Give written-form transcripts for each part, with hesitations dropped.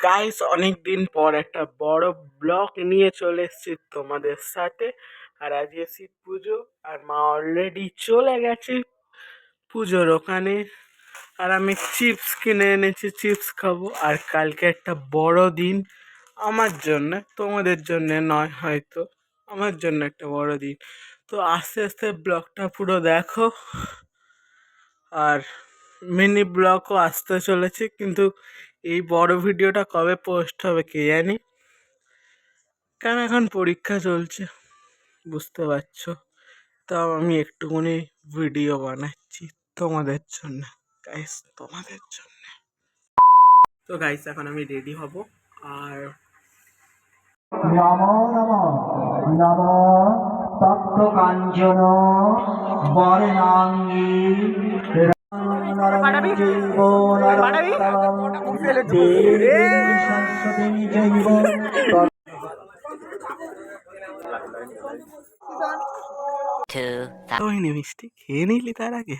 Guys, অনেক দিন পর একটা বড় ব্লগ নিয়ে চলে এসেছি তোমাদের সাথে। আর আজকে শিব পুজো, আর মা অলরেডি চলে গেছে পুজোর ওখানে। আর আমি চিপস কিনে এনেছি, চিপস খাবো। আর কালকে একটা বড় দিন আমার জন্য, তোমাদের জন্য নয় হয়তো, আমার জন্য একটা বড় দিন। তো আস্তে আস্তে ব্লগটা পুরো দেখো। আর মিনি ব্লগও আসতে চলেছে, কিন্তু এই বড় ভিডিওটা কবে পোস্ট হবে কে জানি, কারণ এখন পরীক্ষা চলছে, বুঝতে পারছো। তাও আমি একটুখানি ভিডিও বানাচ্ছি তোমাদের জন্য, গাইস, তোমাদের জন্য। তো গাইস, এখন আমি রেডি হব। আর নমো নমো নমো তপ্ত কাঞ্চন বর্ণাঙ্গী নরম জৈব নরোত্তমম দেবী সরস্বতী জৈব ওই মিষ্টি খেয়ে নিলি তার আগে।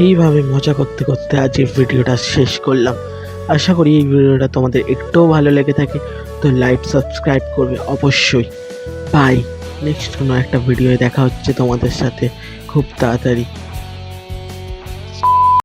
এইভাবে মজা করতে করতে আজ এই ভিডিওটা শেষ করলাম। আশা করি এই ভিডিওটা তোমাদের একটুও ভালো লেগে থাকে, তো লাইক সাবস্ক্রাইব করবে অবশ্যই। বাই, নেক্সট কোনো একটা ভিডিওয়ে দেখা হচ্ছে তোমাদের সাথে খুব তাড়াতাড়ি।